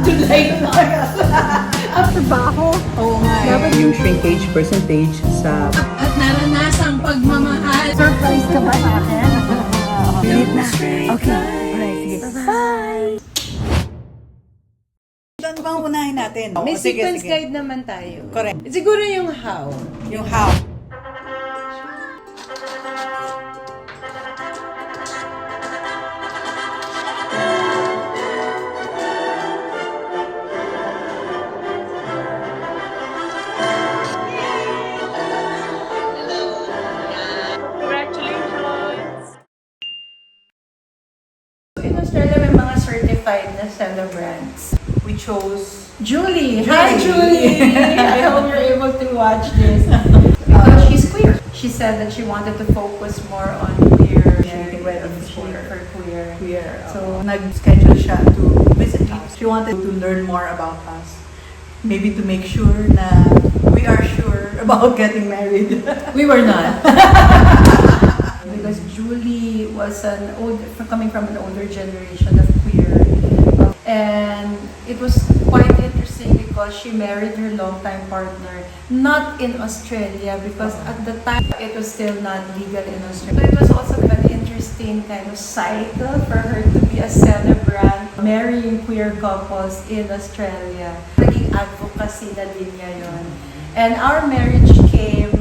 July na. Ang trabaho. Oo nga eh. Dapat yung shrinkage percentage sa At naranasang pagmamahal. Surprise ka ba sa akin? Ulit na. Okay. Alright, sige. Bye! Ano bang unahin natin? May Sige, sequence sige. guide naman tayo. Correct. Siguro yung how. Yung how. In Australia, may mga certified na celebrants. We chose Julie! Hi, Julie! I hope you're able to watch this. Because she's queer. She said that she wanted to focus more on queer. Sharing ready for queer. queer. So, nag-schedule siya to visit us. She wanted to learn more about us. Maybe to make sure na we are sure about getting married. we were not. Because Julie was coming from an older generation of queer. And it was quite interesting because she married her longtime partner not in Australia because at the time it was still not legal in Australia. So it was also an interesting kind of cycle for her to be a celebrant marrying queer couples in Australia. Naging advocacy na din niya yun. And our marriage came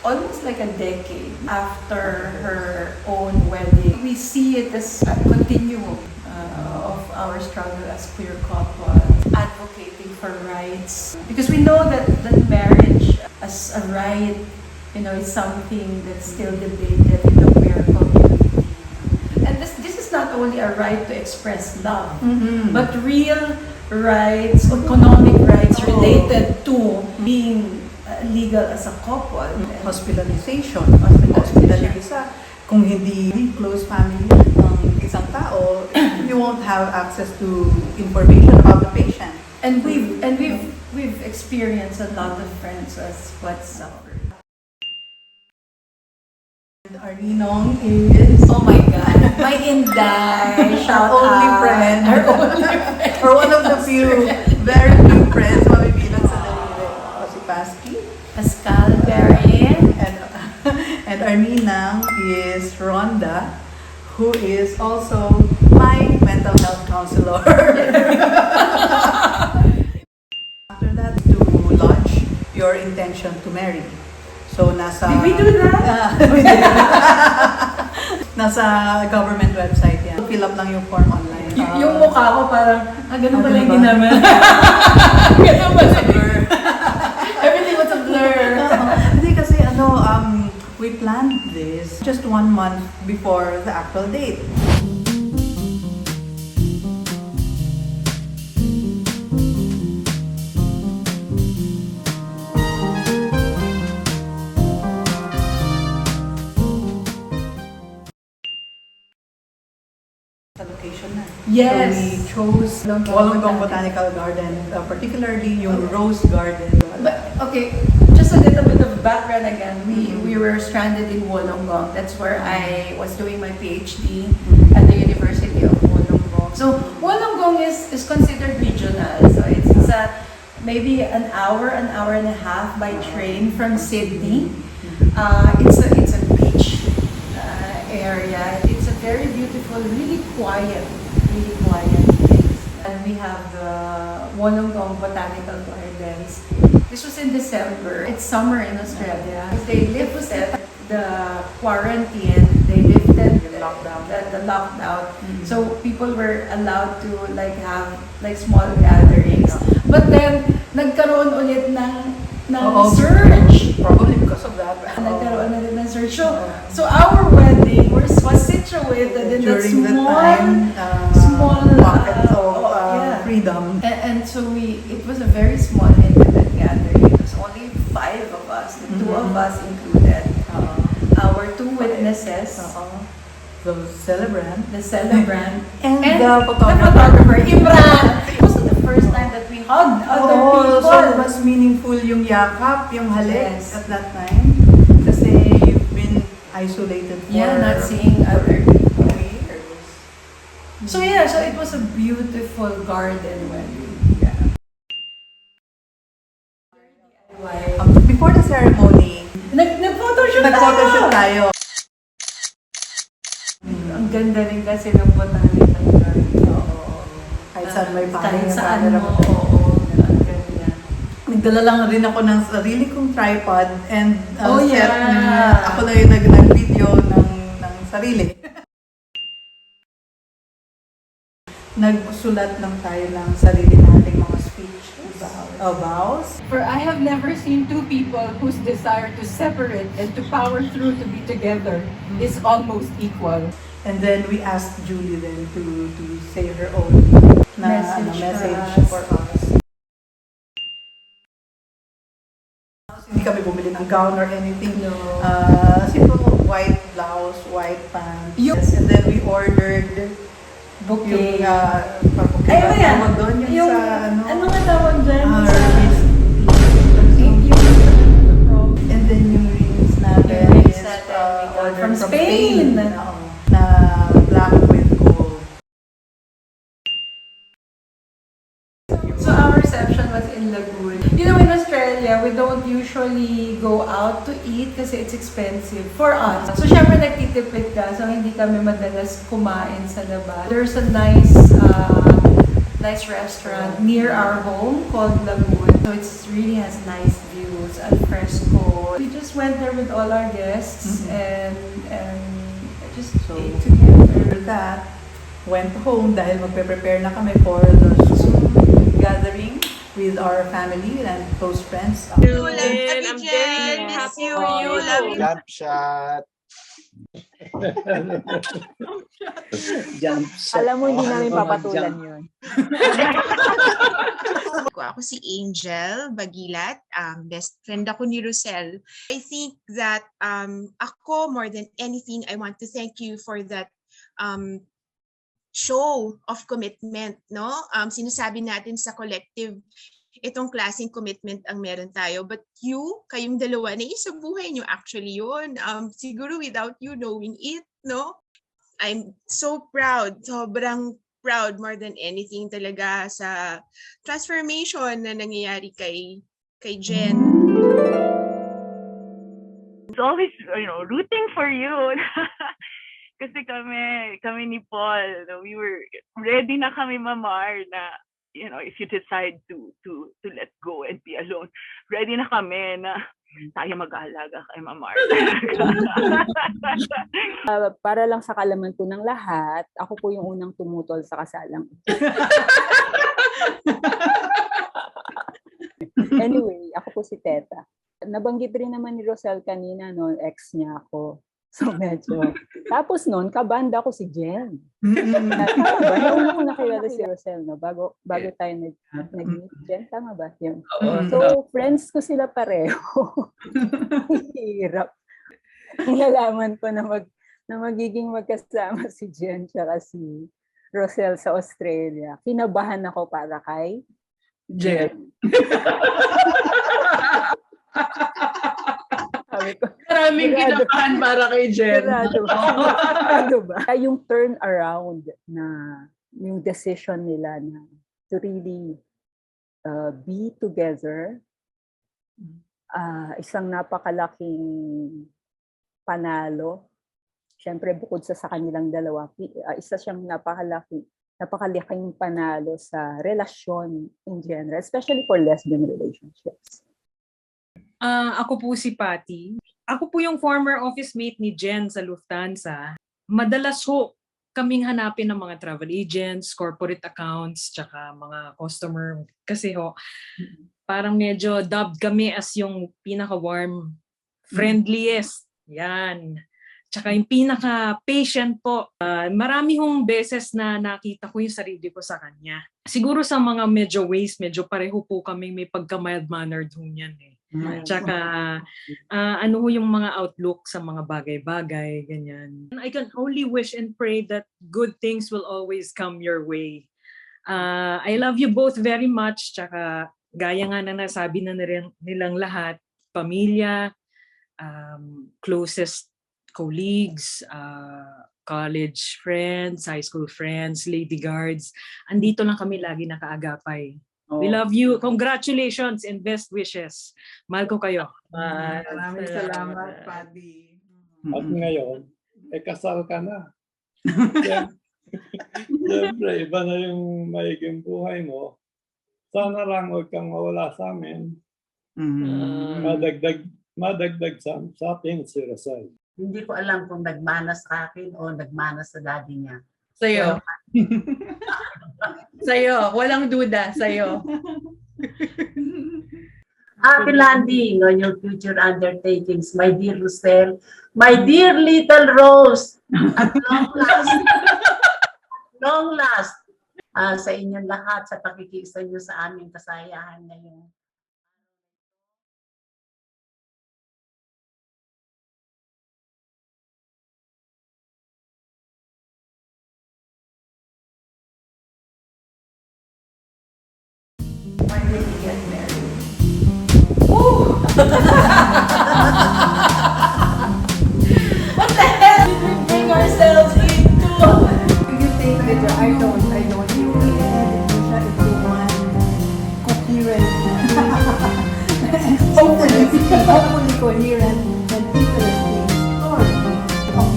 almost like a decade after her own wedding. We see it as a continuum of our struggle as queer couples, advocating for rights. Because we know that marriage as a right, is something that's still debated in the queer community. And this is not only a right to express love, but real rights, economic rights related to being legal as a couple. Hospitalization. Hospitalization. Kung hindi close family ng isang tao, you won't have access to information about the patient. And we've experienced a lot of friends as what suffered. And our ninong is, Oh my God, my Inday, shout only out. friend. Our only friend. or one of the few, very few friends, mabibilang sa daliri. O si Pasky. Pascal Berry. And our ninang is Rhonda, who is also my mental health counselor. After that, to launch your intention to marry. So, nasa... Did we do that? We did. Nasa government website yan. Fill up lang yung form online. Yung mukha ko parang, ganun pala yung diba? ginawa. Ganun pala. Everything was a blur. Hindi kasi we planned this just 1 month before the actual date. Sa location na. Yes. So we chose Wollongong Botanical Garden, particularly yung Rose Garden. But, okay, just a little bit of background again. We were stranded in Wollongong. That's where I was doing my PhD at the University of Wollongong. So Wollongong is considered regional. So it's maybe an hour and a half by train from Sydney. It's a beach area. It's a very beautiful, really quiet place. And we have the Wollongong Botanical Gardens. This was in December. It's summer in Australia. They lifted the quarantine. They lifted the lockdown. So people were allowed to have small gatherings. But then nagkaroon ulit ng surge. Probably because of that. Nagkaroon ulit ng surge. So our wedding was situated in that During small pocket of yeah. freedom. And so it was a very small intimate gathering. It was only 5 of us, the 2 of us included. Our 2 witnesses, The celebrant. the celebrant, And and the the photographer. photographer, Imran. It was the first time that we hugged other people. So mas meaningful yung yakap, yung halik Yes. at that time. Kasi you've been isolated for Yeah, not seeing other people. years. So yeah, so it was a beautiful garden wedding. Yeah. Before the ceremony, Nag-photoshoot nag-photoshoot tayo. Ang ganda rin kasi ng botanical garden. Oo. Kahit saan may bahay. Kahit may saan camera mo, mo. oo. Ang ganda. Nagdala lang rin ako ng sarili kong tripod and Oh, set. yeah. Ako na yung nag-video ng sarili. Nagsulat lang tayo ng sarili nating mga speech vows. For I have never seen two people whose desire to separate and to power through to be together is almost equal. And then we asked Julie then to say her own message for us. Hindi kami bumili ng gown or anything. No. Simple white blouse, white pants. Yung- And then we ordered Bouquet. yung Ay, ano yan? tawag doon, yung sa ano nga tawag dyan? wrist. And then yung rings natin Yung rings is natin, we got ordered from from Spain. Oo. Na black with gold. So our reception was in Lagoon. You know, in Australia, we don't usually go out to eat kasi it's expensive for us. So syempre nagtitipid ka, so hindi kami madalas kumain sa labas. There's a nice restaurant near our home called Lagoon. So it really has nice views, al fresco. We just went there with all our guests and just ate together. After that, went home dahil magpe-prepare na kami for the Zoom gathering with our family and close friends. I'm very happy for you. Love you. Jump shot. Jump shot. Alam mo, hindi namin Oh, papatulan jump. yun. Ako si Angel Bagilat, best friend ako ni Rosel. I think that ako, more than anything, I want to thank you for that show of commitment, no? Sinasabi natin sa collective, itong klaseng commitment ang meron tayo. But kayong dalawa, sa buhay nyo actually yun. Siguro without you knowing it, no? I'm so proud, sobrang proud more than anything talaga sa transformation na nangyayari kay Jen. It's always, rooting for you. Kasi kami ni Paul, we were ready na kami, Mamar, na, if you decide to let go and be alone, ready na kami na tayo mag-aalaga kay Mamar. Para lang sa kalaman po ng lahat, ako po yung unang tumutol sa kasalang. Anyway, ako po si Teta. Nabanggit rin naman ni Rosel kanina, no, ex niya ako. So medyo. Tapos noon, kabanda ko si Jen. Nauna ko nakilala si Rosel, no? Bago tayo nag-meet. Jen, tama ba? Yun. So, friends ko sila pareho. Hirap. Nalaman ko na magiging magkasama si Jen tsaka si Rosel sa Australia. Kinabahan ako para kay Jen. Sabi ko, Maraming kinabahan para kay Jen. Sigurado ba? Yung turn around na yung decision nila na to really be together, isang napakalaking panalo. Siyempre, bukod sa kanilang dalawa, isa siyang napakalaking panalo sa relasyon in general, especially for lesbian relationships. Ako po si Patty. Ako po yung former office mate ni Jen sa Lufthansa. Madalas ho kaming hanapin ng mga travel agents, corporate accounts, tsaka mga customer. Kasi ho, parang medyo dubbed kami as yung pinaka-warm, friendliest. Yan. Tsaka yung pinaka-patient po. Marami hong beses na nakita ko yung sarili ko sa kanya. Siguro sa mga medyo ways, medyo pareho po kami may pagka-mild-mannered ho niyan eh. Tsaka ano ho yung mga outlook sa mga bagay-bagay, ganyan. I can only wish and pray that good things will always come your way. I love you both very much. Tsaka gaya nga na nasabi na nilang lahat, pamilya, closest colleagues, college friends, high school friends, lady guards. Andito lang kami lagi nakaagapay. We love you. Congratulations and best wishes. Mahal ko kayo. Maraming salamat, Paddy. At ngayon, kasal ka na. Siyempre, iba na yung maiging buhay mo. Sana lang huwag kang mawala sa amin. Madagdag sa atin si Rosel. Hindi ko alam kung nagmana sa akin o nagmana sa daddy niya. Sa'yo. Sa'yo. Walang duda. Sa'yo. Happy landing on your future undertakings, my dear Rosel, my dear little Rose. At long last, sa inyong lahat, sa pakikiisa nyo sa aming kasayahan ngayon. Finally get married. What the hell did we bring ourselves into? You think that I don't you edit mo siya into one coherent hopefully coherent and interesting story of